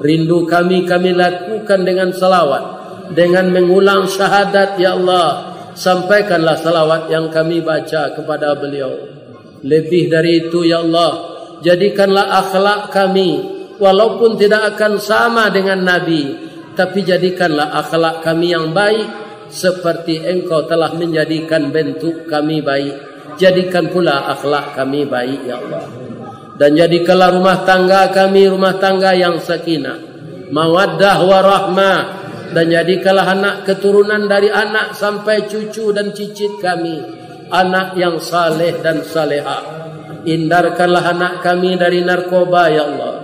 Rindu kami lakukan dengan salawat, dengan mengulang syahadat ya Allah. Sampaikanlah salawat yang kami baca kepada beliau. Lebih dari itu ya Allah, jadikanlah akhlak kami walaupun tidak akan sama dengan Nabi, tapi jadikanlah akhlak kami yang baik seperti Engkau telah menjadikan bentuk kami baik. Jadikan pula akhlak kami baik ya Allah. Dan jadikanlah rumah tangga kami rumah tangga yang sakinah, mawaddah warahmah. Dan jadikanlah anak keturunan dari anak sampai cucu dan cicit kami anak yang saleh dan salehah. Hindarkanlah anak kami dari narkoba ya Allah.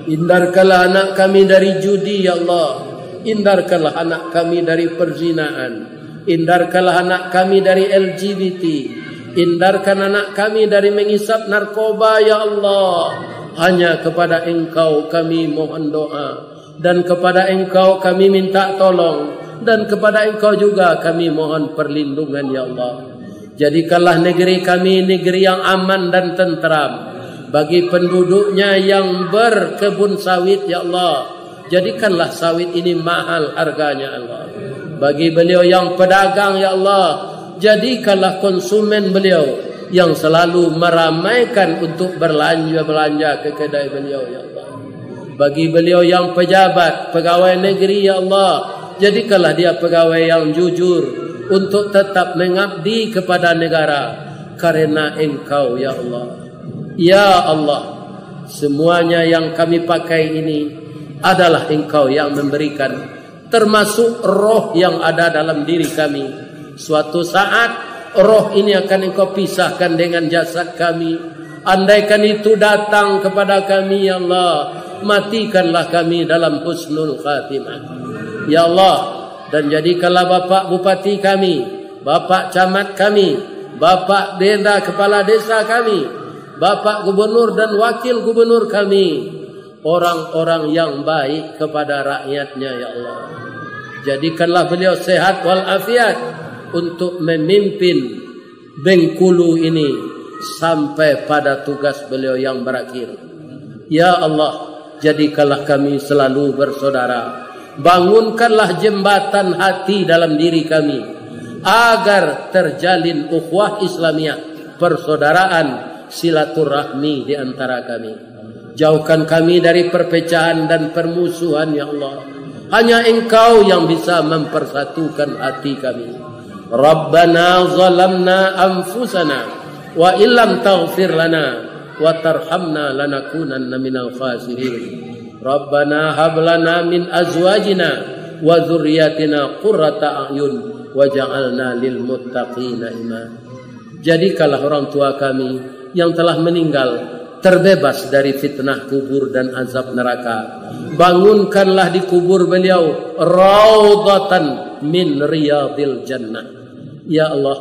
Hindarkanlah anak kami dari judi ya Allah. Hindarkanlah anak kami dari perzinaan. Hindarkanlah anak kami dari LGBT. Hindarkan anak kami dari mengisap narkoba ya Allah. Hanya kepada Engkau kami mohon doa, dan kepada Engkau kami minta tolong, dan kepada Engkau juga kami mohon perlindungan ya Allah. Jadikanlah negeri kami negeri yang aman dan tentram, bagi penduduknya yang berkebun sawit ya Allah. Jadikanlah sawit ini mahal harganya Allah. Bagi beliau yang pedagang ya Allah, jadikanlah konsumen beliau yang selalu meramaikan untuk belanja ke kedai beliau ya Allah. Bagi beliau yang pejabat, pegawai negeri ya Allah, jadikanlah dia pegawai yang jujur untuk tetap mengabdi kepada negara karena Engkau ya Allah. Ya Allah, semuanya yang kami pakai ini adalah Engkau yang memberikan, termasuk roh yang ada dalam diri kami. Suatu saat roh ini akan Engkau pisahkan dengan jasad kami. Andaikan itu datang kepada kami ya Allah, matikanlah kami dalam husnul khatimah ya Allah. Dan jadikanlah Bapak Bupati kami, Bapak Camat kami, Bapak Denda Kepala Desa kami, Bapak Gubernur dan Wakil Gubernur kami orang-orang yang baik kepada rakyatnya ya Allah. Jadikanlah beliau sehat walafiat untuk memimpin Bengkulu ini sampai pada tugas beliau yang berakhir. Ya Allah, jadikanlah kami selalu bersaudara. Bangunkanlah jembatan hati dalam diri kami agar terjalin ukhuwah Islamiyah, persaudaraan, silaturahmi di antara kami. Jauhkan kami dari perpecahan dan permusuhan ya Allah. Hanya Engkau yang bisa mempersatukan hati kami. Rabbana zalamna anfusana wa illam taghfir lana wa tarhamna lanakunanna minal khasirin. Rabbana hab lana min azwajina wa dzurriyyatina qurrata a'yun waj'alna lil muttaqina imama. Jadikanlah orang tua kami yang telah meninggal terbebas dari fitnah kubur dan azab neraka. Bangunkanlah di kubur beliau raudhatan min riyadil jannah. Ya Allah,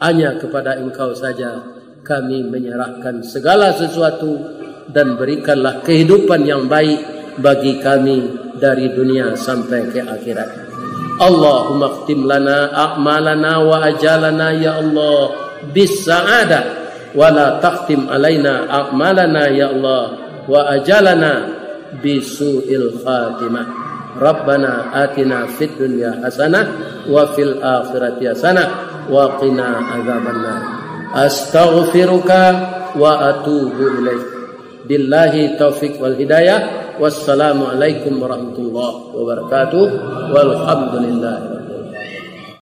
hanya kepada Engkau saja kami menyerahkan segala sesuatu, dan berikanlah kehidupan yang baik bagi kami dari dunia sampai ke akhirat. Allahumma khtim lana a'malana wa ajalana ya Allah bis sa'adah wa la takhtim alaina a'malana ya Allah wa ajalana bisu'il khatimah. Rabbana atina fid dunya hasanah wa fil akhirati hasanah wa qina adzabannar. Astaghfiruka wa atubu ilaik. Billahi taufik wal hidayah. Wassalamu alaikum warahmatullahi wabarakatuh. Walhamdulillah.